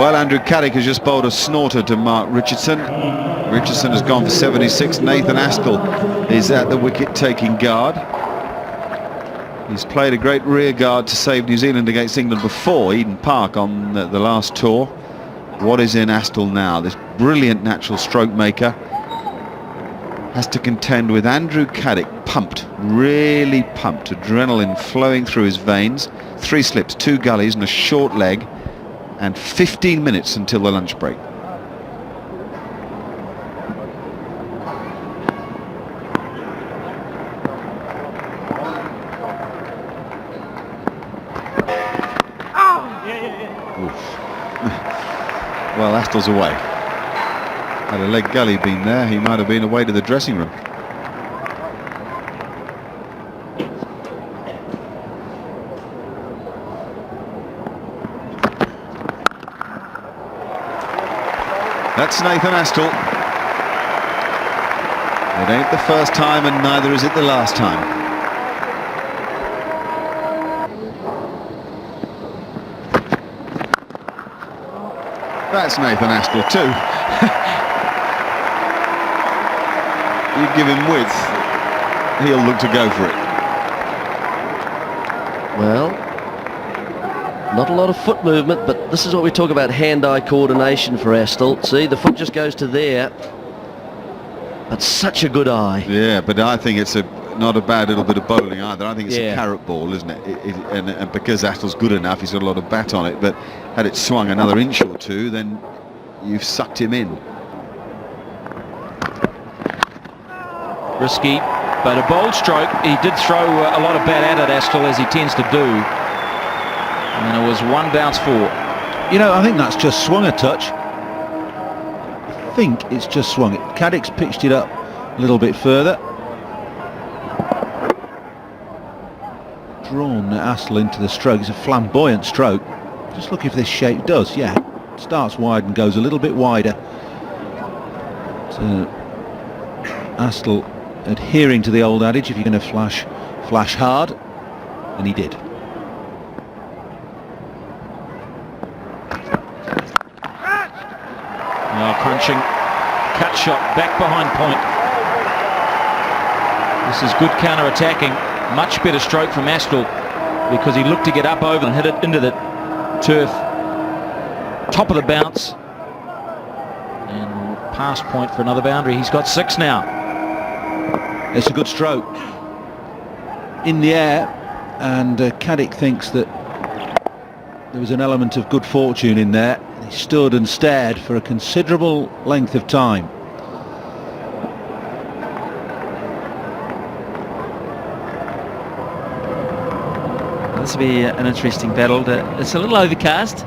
Well, Andrew Caddick has just bowled a snorter to Mark Richardson. Richardson has gone for 76. Nathan Astle is at the wicket-taking guard. He's played a great rear guard to save New Zealand against England before, Eden Park, on the last tour. What is in Astle now? This brilliant natural stroke maker has to contend with Andrew Caddick, pumped, really pumped, adrenaline flowing through his veins. 3 slips, 2 gullies and a short leg, and 15 minutes until the lunch break. Well, Astle's away. Had a leg gully been there, he might have been away to the dressing room. That's Nathan Astle. It ain't the first time and neither is it the last time. That's Nathan Astle too. You give him width, he'll look to go for it. Well, not a lot of foot movement, but this is what we talk about, hand-eye coordination for Astle. See, the foot just goes to there, but such a good eye. Yeah, but I think it's not a bad little bit of bowling either. I think it's a carrot ball, isn't it? And because Astle's good enough, he's got a lot of bat on it, but had it swung another inch or two, then you've sucked him in. Risky, but a bold stroke. He did throw a lot of bat at it, Astle, as he tends to do. And it was 1 bounce 4. You know, I think that's just swung a touch. I think it's just swung it. Caddick's pitched it up a little bit further. Drawn Astle into the stroke. It's a flamboyant stroke. Just look if this shape does. Yeah, starts wide and goes a little bit wider. So Astle adhering to the old adage, if you're going to flash, flash hard, and he did. Now crunching, cut shot, back behind point. This is good counter-attacking. Much better stroke from Astle, because he looked to get up over and hit it into the turf. Top of the bounce. And past point for another boundary. He's got 6 now. It's a good stroke in the air, and Caddick thinks that there was an element of good fortune in there. He stood and stared for a considerable length of time. This will be an interesting battle. It's a little overcast.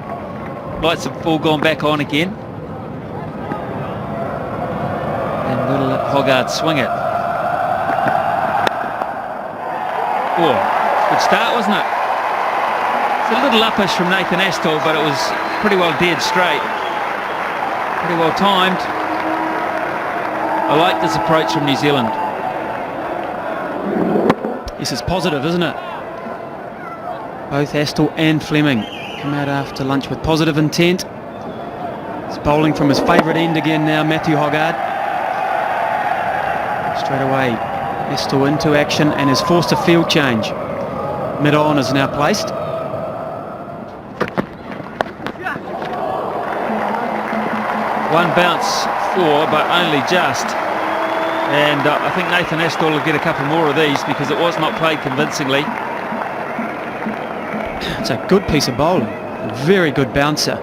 Lights have all gone back on again. And will Hoggard swing it? Oh, good start, wasn't it? It's a little uppish from Nathan Astle, but it was pretty well dead straight. Pretty well timed. I like this approach from New Zealand. This is positive, isn't it? Both Astle and Fleming come out after lunch with positive intent. He's bowling from his favourite end again now, Matthew Hoggard. Straight away, Astle into action and has forced a field change. Mid-on is now placed. One bounce 4, but only just. And I think Nathan Astle will get a couple more of these, because it was not played convincingly. It's a good piece of bowling. A very good bouncer.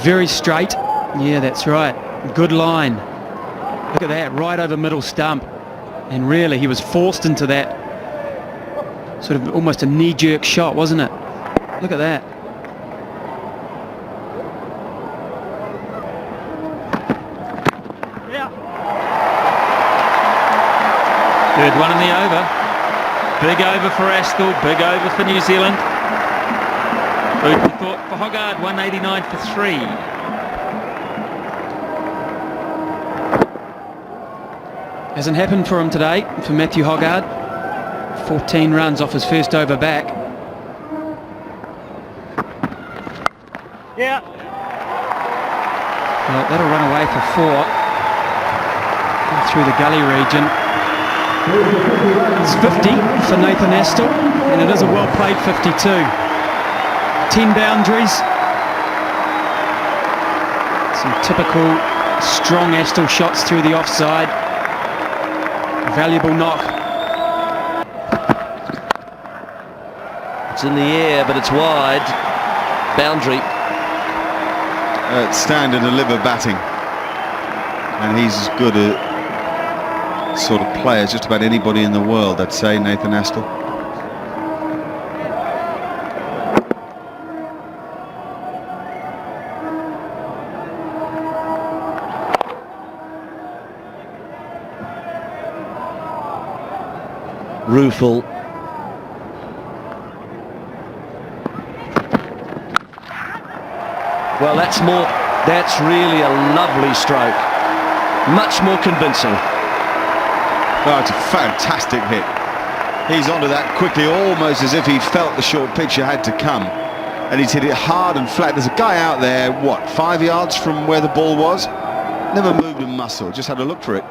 Very straight. Yeah, that's right. Good line. Look at that, right over middle stump. And really, he was forced into that sort of almost a knee-jerk shot, wasn't it? Look at that. Third one in the over. Big over for Astle, big over for New Zealand. Food for thought for Hoggard, 189 for 3. Hasn't happened for him today, for Matthew Hoggard. 14 runs off his first over back. Yeah. Well, that'll run away for 4. Through the gully region. It's 50 for Nathan Astle, and it is a well-played 52. 10 boundaries. Some typical strong Astle shots through the offside. Valuable knock. It's in the air, but it's wide. Boundary. Stand and deliver batting. And he's as good a sort of player as just about anybody in the world, I'd say, Nathan Astle. Rueful. Well, that's really a lovely stroke. Much more convincing. Oh, it's a fantastic hit. He's onto that quickly, almost as if he felt the short pitcher had to come. And he's hit it hard and flat. There's a guy out there, what, 5 yards from where the ball was? Never moved a muscle, just had a look for it.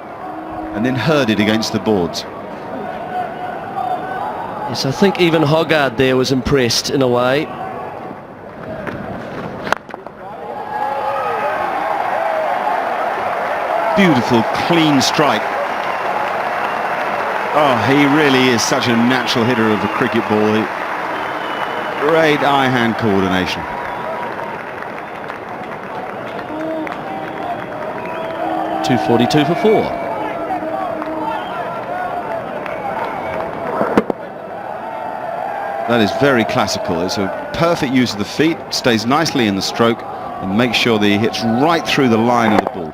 And then heard it against the boards. Yes, I think even Hoggard there was impressed in a way. Beautiful, clean strike. Oh, he really is such a natural hitter of a cricket ball. Great eye-hand coordination. .242 for 4. That is very classical. It's a perfect use of the feet, stays nicely in the stroke, and makes sure that he hits right through the line of the ball.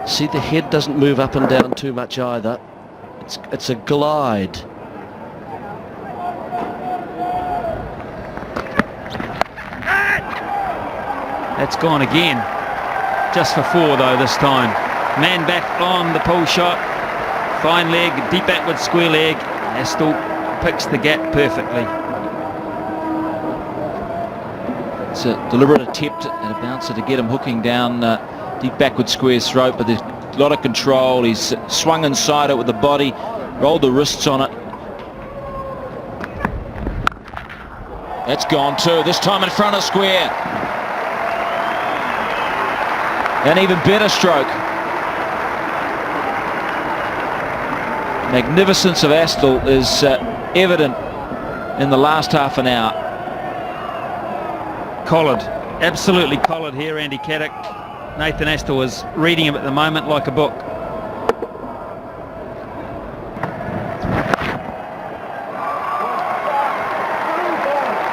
See, the head doesn't move up and down too much either. It's a glide. That's gone again. Just for 4 though this time. Man back on the pull shot. Fine leg, deep backward square leg. Astle picks the gap perfectly. It's a deliberate attempt at a bouncer to get him hooking down deep backward square throat, but there's a lot of control. He's swung inside it with the body, rolled the wrists on it. That's gone too, this time in front of square. An even better stroke. Magnificence of Astle is evident in the last half an hour. Collared, absolutely collared here, Andy Caddick. Nathan Astle is reading him at the moment like a book.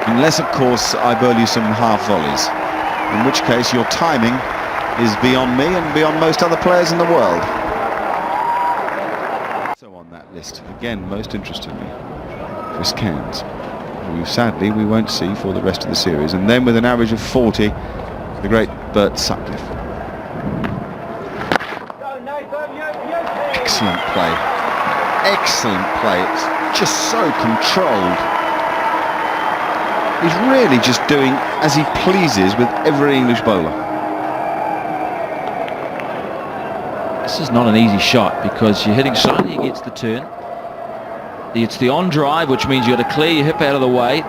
Unless, of course, I bowl you some half volleys, in which case your timing is beyond me and beyond most other players in the world. So on that list, again, most interestingly, Chris Cairns, who sadly we won't see for the rest of the series. And then with an average of 40, the great Bert Sutcliffe. Excellent play. Excellent play. It's just so controlled. He's really just doing as he pleases with every English bowler. This is not an easy shot because you're hitting slightly against the turn. It's the on drive, which means you've got to clear your hip out of the way.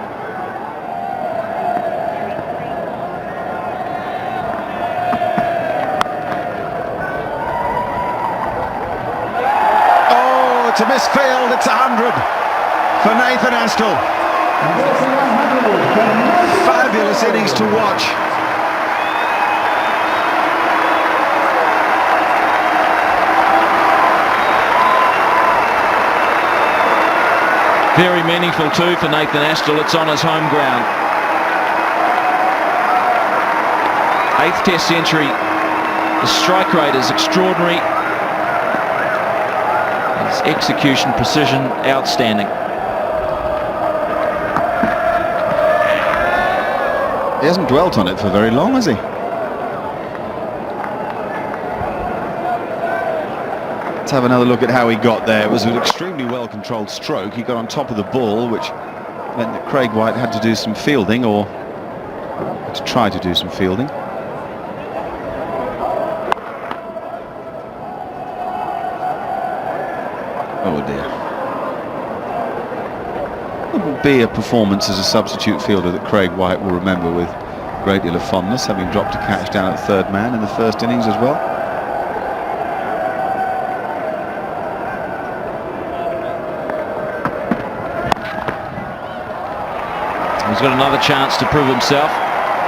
Oh, it's a misfield. It's 100 for Nathan Astle. Fabulous innings to watch. Very meaningful too for Nathan Astle. It's on his home ground. 8th Test century. The strike rate is extraordinary. His execution precision outstanding. He hasn't dwelt on it for very long, has he? Let's have another look at how he got there. It was an extremely well-controlled stroke. He got on top of the ball, which meant that Craig White had to do some fielding, or to try to do some fielding. Oh dear. It will be a performance as a substitute fielder that Craig White will remember with a great deal of fondness, having dropped a catch down at third man in the first innings as well. He's got another chance to prove himself,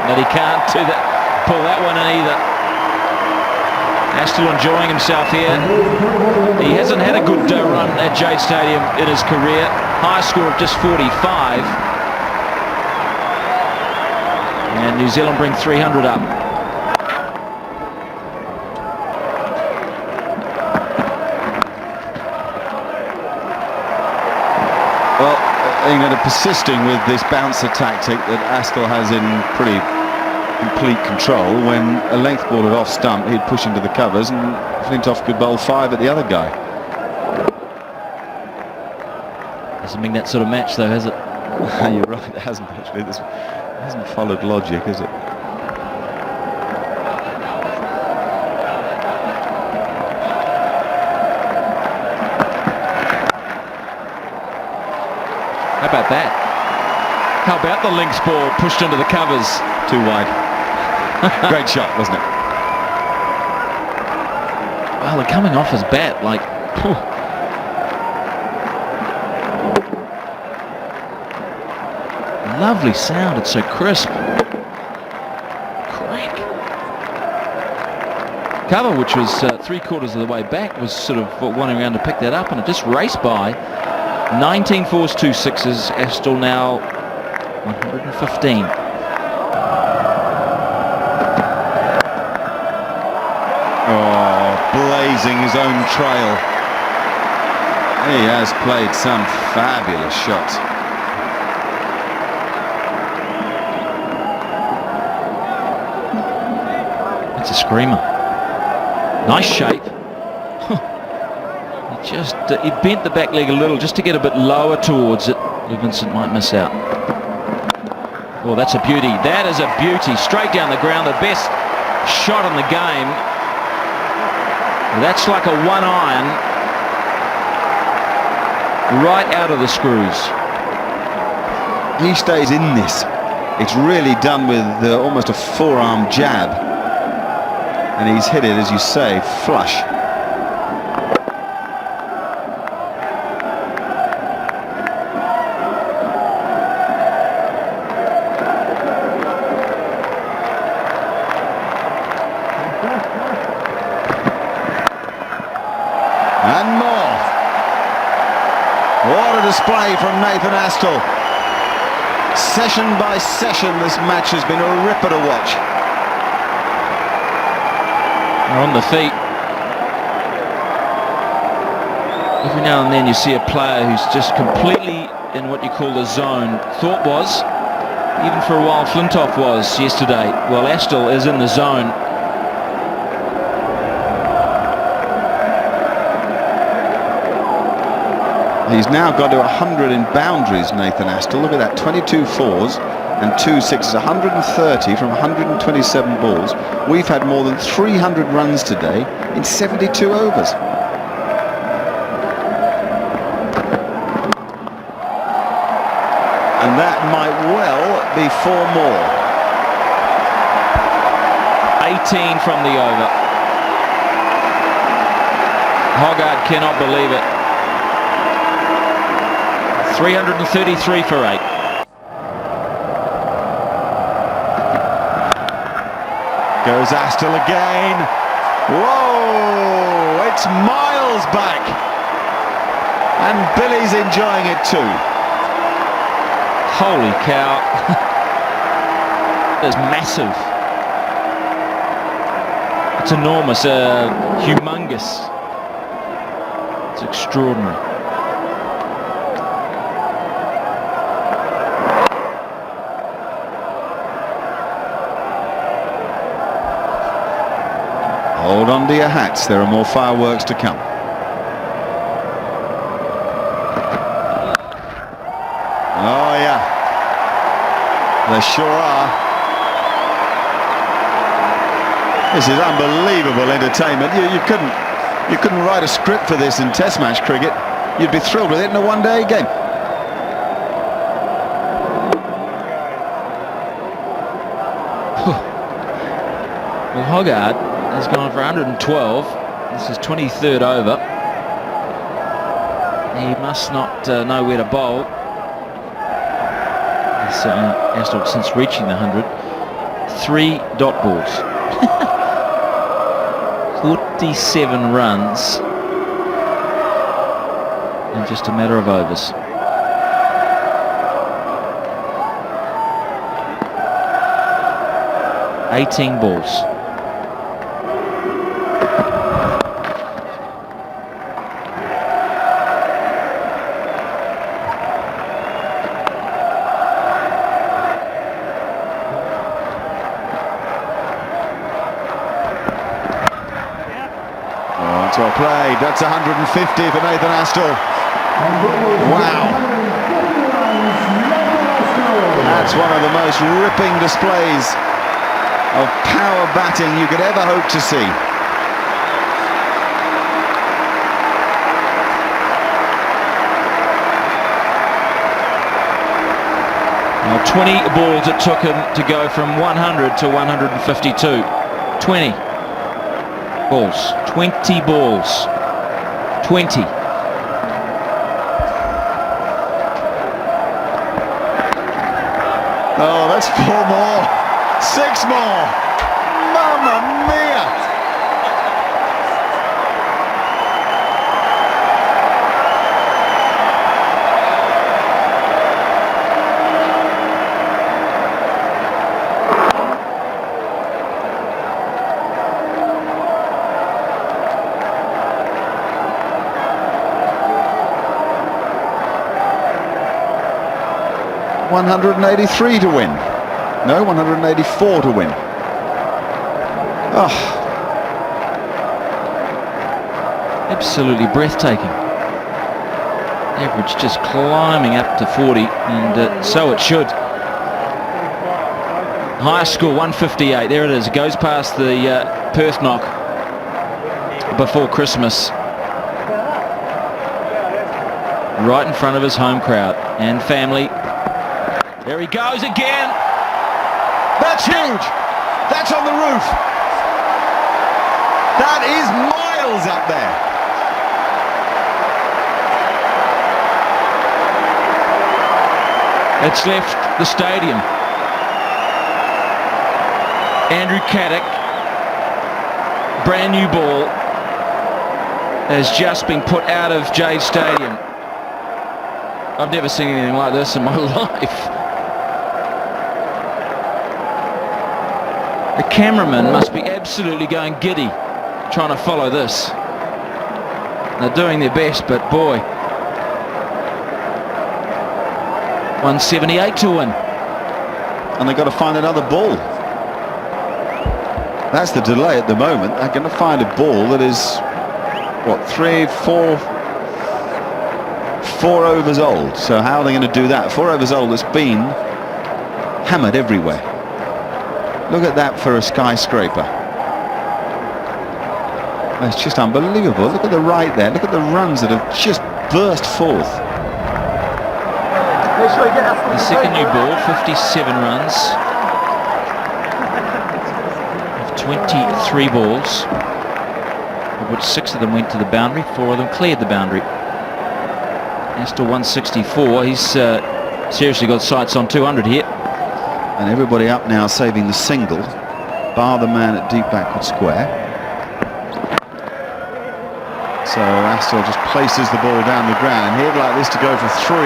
but he can't pull that one in either. Astle enjoying himself here. He hasn't had a good run at Jade Stadium in his career. High score of just 45. And New Zealand bring 300 up. Well, England are persisting with this bouncer tactic that Astle has in pretty complete control. When a length ball had off stump, he'd push into the covers, and Flintoff could bowl 5 at the other guy. Hasn't been that sort of match though, has it? You're right, it hasn't actually. It hasn't followed logic, has it? How about that? How about the links ball pushed into the covers? Too wide. Great shot, wasn't it? Well, they're coming off his bat like... Phew. Lovely sound, it's so crisp. Crack. Cover, which was 3/4 of the way back, was sort of wanting around to pick that up, and it just raced by. 19 fours, 2 sixes. Astle now 115. Oh, blazing his own trail. He has played some fabulous shots. That's a screamer. Nice shape. He bent the back leg a little just to get a bit lower towards it. Vincent might miss out. Oh, that's a beauty. That is a beauty. Straight down the ground. The best shot in the game. That's like a 1-iron. Right out of the screws. He stays in this. It's really done with almost a forearm jab. And he's hit it, as you say, flush. And more. What a display from Nathan Astle. Session by session, this match has been a ripper to watch. They're on the feet. Every now and then you see a player who's just completely in what you call the zone. Thought was, even for a while Flintoff was yesterday. Well, Astle is in the zone. He's now got to 100 in boundaries, Nathan Astle. Look at that, 22 fours and 2 sixes, 130 from 127 balls. We've had more than 300 runs today in 72 overs. And that might well be 4 more. 18 from the over. Hoggard cannot believe it. 333 for 8. Goes Astle again. Whoa! It's miles back. And Billy's enjoying it too. Holy cow. That's massive. It's enormous, humongous. It's extraordinary. Hold on to your hats, there are more fireworks to come. Oh yeah, They sure are. This is unbelievable entertainment. You couldn't write a script for this in Test match cricket. You'd be thrilled with it in a one-day game. Well, Hoggard has gone for 112. This is 23rd over. He must not know where to bowl. Astle, since reaching the 100, 3 dot balls. 47 runs in just a matter of overs. $18 balls. Well played. That's 150 for Nathan Astle. Wow. That's one of the most ripping displays of power batting you could ever hope to see. Well, 20 balls it took him to go from 100 to 152. 20 balls. 20 balls. 20. Oh, that's 4 more. 6 more. Mamma mia. $183 to win. No, 184 to win. Oh. Absolutely breathtaking. Average just climbing up to 40, and so it should. Highest score 158. There it is. It goes past the Perth knock before Christmas. Right in front of his home crowd and family. There he goes again. That's huge. That's on the roof. That is miles up there. It's left the stadium. Andrew Caddick, brand new ball, has just been put out of Jade Stadium. I've never seen anything like this in my life. The cameraman must be absolutely going giddy trying to follow this. They're doing their best, but boy. 178 to win. And they've got to find another ball. That's the delay at the moment. They're going to find a ball that is, what, 4 overs old. So how are they going to do that? 4 overs old that's been hammered everywhere. Look at that for a skyscraper. It's just unbelievable. Look at the right there. Look at the runs that have just burst forth. The second new ball, 57 runs. 23 balls, of which 6 of them went to the boundary, 4 of them cleared the boundary. Astle 164. He's seriously got sights on 200 here. And everybody up now saving the single, bar the man at deep backward square. So Astle just places the ball down the ground, and he'd like this to go for 3.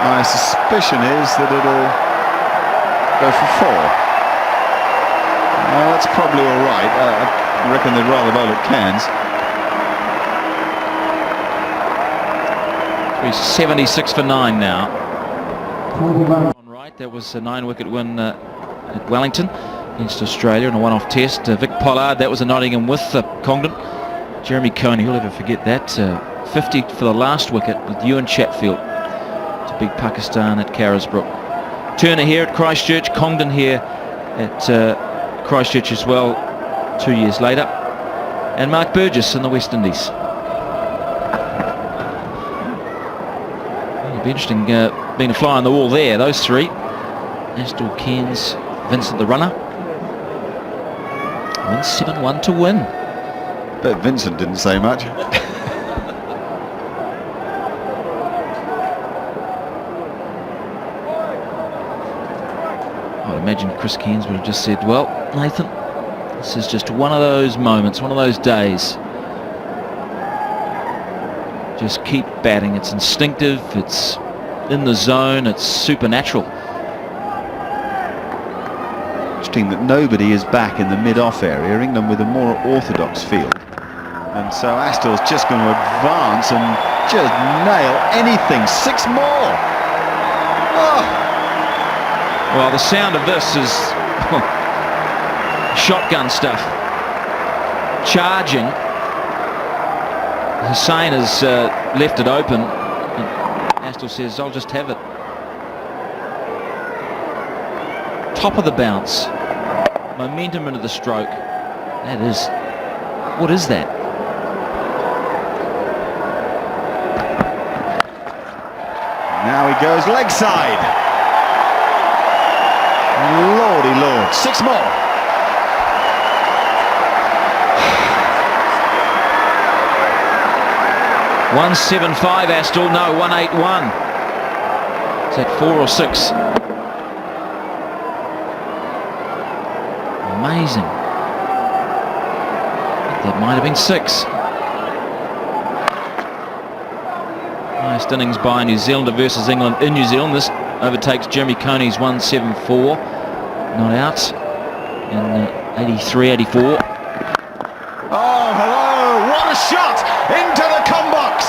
My suspicion is that it'll go for 4. Well, that's probably all right. I reckon they'd rather bowl at Cairns. He's 76 for 9 now. On right, that was a 9-wicket win at Wellington against Australia in a one-off test. Vic Pollard, that was a Nottingham with Congdon. Jeremy Coney, who'll ever forget that. 50 for the last wicket with Ewan Chatfield to beat Pakistan at Carisbrook. Turner here at Christchurch, Congdon here at Christchurch as well 2 years later, and Mark Burgess in the West Indies. It'll be interesting being a fly on the wall there, those three. Astle, Cairns, Vincent the runner. 171 to win. But Vincent didn't say much. I'd imagine Chris Cairns would have just said, well, Nathan, this is just one of those moments, one of those days. Just keep batting. It's instinctive, it's in the zone, it's supernatural. Interesting that nobody is back in the mid-off area. England with a more orthodox field. And so Astle's just going to advance and just nail anything. 6 more! Oh. Well, the sound of this is shotgun stuff. Charging. Hussain has left it open. Astle says, I'll just have it. Top of the bounce. Momentum into the stroke. That is... What is that? Now he goes leg side. Lordy Lord. 6 more. .175 Astle, no, 181. Is that 4 or 6? Amazing. That might have been 6. Highest innings by New Zealander versus England in New Zealand. This overtakes Jeremy Coney's 174. Not out in 83, 84. Oh, hello! What a shot into the combox!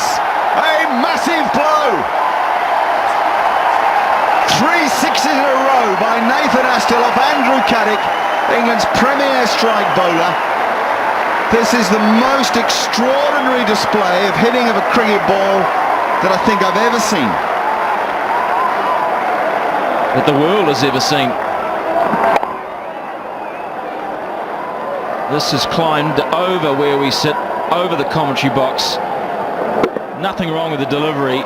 A massive blow! 3 sixes in a row by Nathan Astle off Andrew Caddick, England's premier strike bowler. This is the most extraordinary display of hitting of a cricket ball that I think I've ever seen. That the world has ever seen. This has climbed over where we sit, over the commentary box. Nothing wrong with the delivery.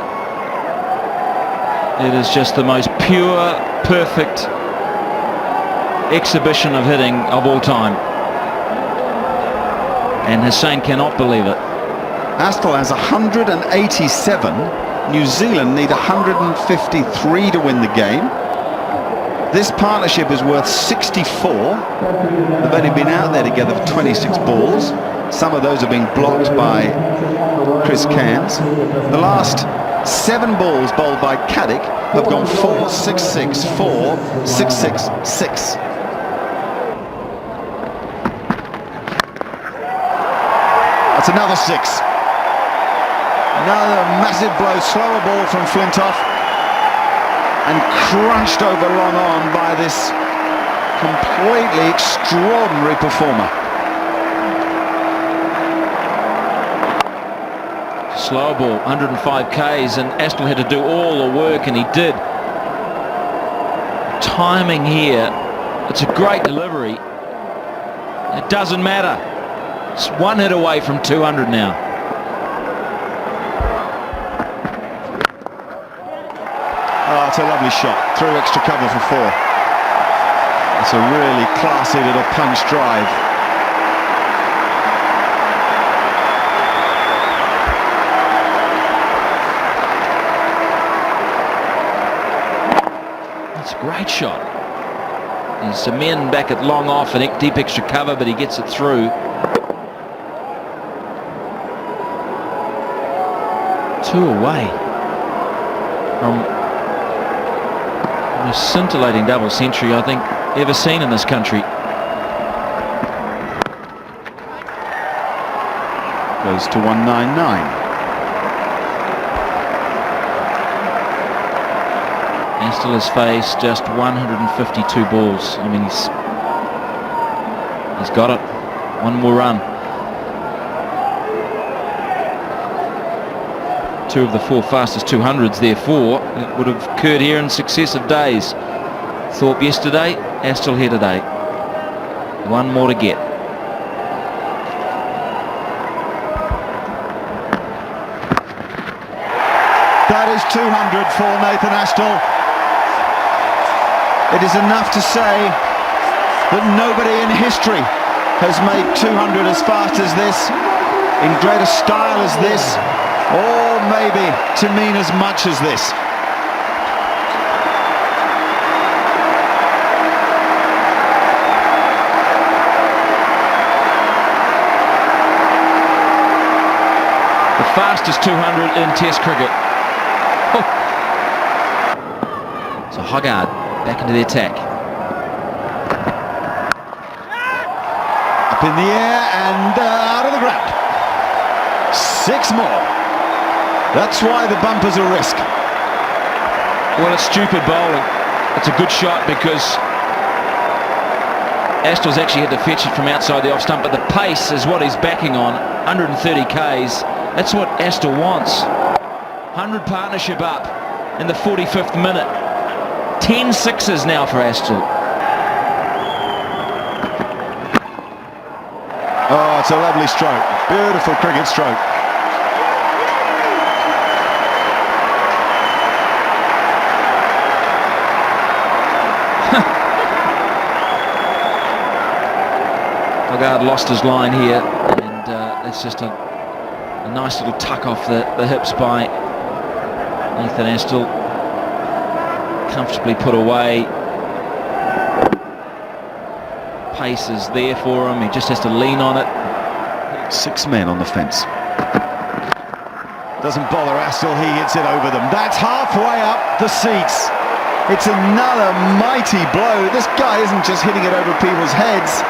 It is just the most pure, perfect exhibition of hitting of all time. And Hussain cannot believe it. Astle has 187. New Zealand need 153 to win the game. This partnership is worth 64. They've only been out there together for 26 balls. Some of those are being blocked by Chris Cairns. The last 7 balls bowled by Caddick have gone 4, 6, 6, 4, 6, 6, 6. That's another 6. Another massive blow, slower ball from Flintoff, and crunched over long on by this completely extraordinary performer. Slower ball, 105 Ks, and Astle had to do all the work, and he did. Timing here, it's a great delivery. It doesn't matter. It's 1 hit away from 200 now. Oh, it's a lovely shot. Through extra cover for 4. It's a really classy little punch drive. That's a great shot. There's some men back at long off and deep extra cover, but he gets it through. 2 away from the most scintillating double century I think ever seen in this country. Goes to 199. Astle has faced just 152 balls. I mean, he's got it. 1 more run. 2 of the 4 fastest 200s, therefore, it would have occurred here in successive days. Thorpe yesterday, Astle here today. One more to get. That is 200 for Nathan Astle. It is enough to say that nobody in history has made 200 as fast as this, in greater style as this, or maybe to mean as much as this. The fastest 200 in Test cricket. Oh. So Hoggard back into the attack. Up in the air and out of the ground. 6 more. That's why the bumper's a risk. Well, it's stupid bowling. It's a good shot because Astle's actually had to fetch it from outside the off stump, but the pace is what he's backing on. 130 Ks. That's what Astle wants. 100 partnership up in the 45th minute. 10 sixes now for Astle. Oh, it's a lovely stroke. Beautiful cricket stroke. Hoggard lost his line here, and it's just a nice little tuck off the hips by Nathan Astle. Comfortably put away. Pace is there for him. He just has to lean on it. 6 men on the fence. Doesn't bother Astle, he hits it over them. That's halfway up the seats. It's another mighty blow. This guy isn't just hitting it over people's heads.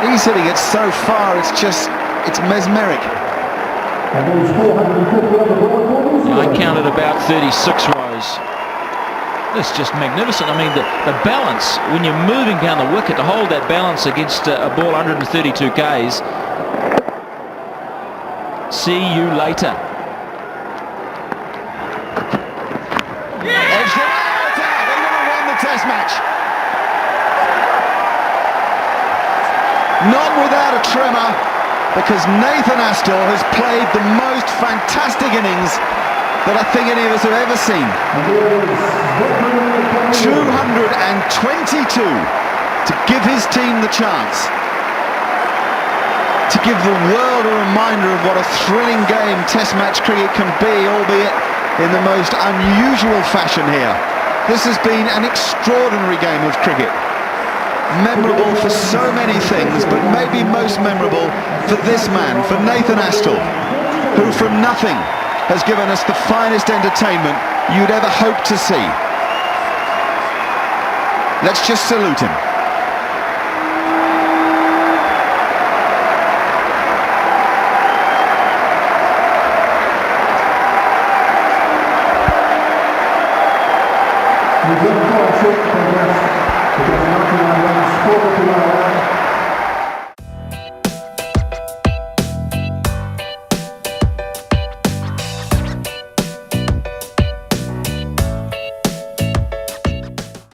He's hitting it so far, it's mesmeric. I counted about 36 rows. That's just magnificent. I mean, the balance, when you're moving down the wicket, to hold that balance against a ball 132 Ks. See you later. Edged it out. They would have won the Test match. Not without a tremor, because Nathan Astle has played the most fantastic innings that I think any of us have ever seen. 222 to give his team the chance, to give the world a reminder of what a thrilling game Test match cricket can be, albeit in the most unusual fashion here. This has been an extraordinary game of cricket. Memorable for so many things, but maybe most memorable for this man, for Nathan Astle, who from nothing has given us the finest entertainment you'd ever hope to see. Let's just salute him.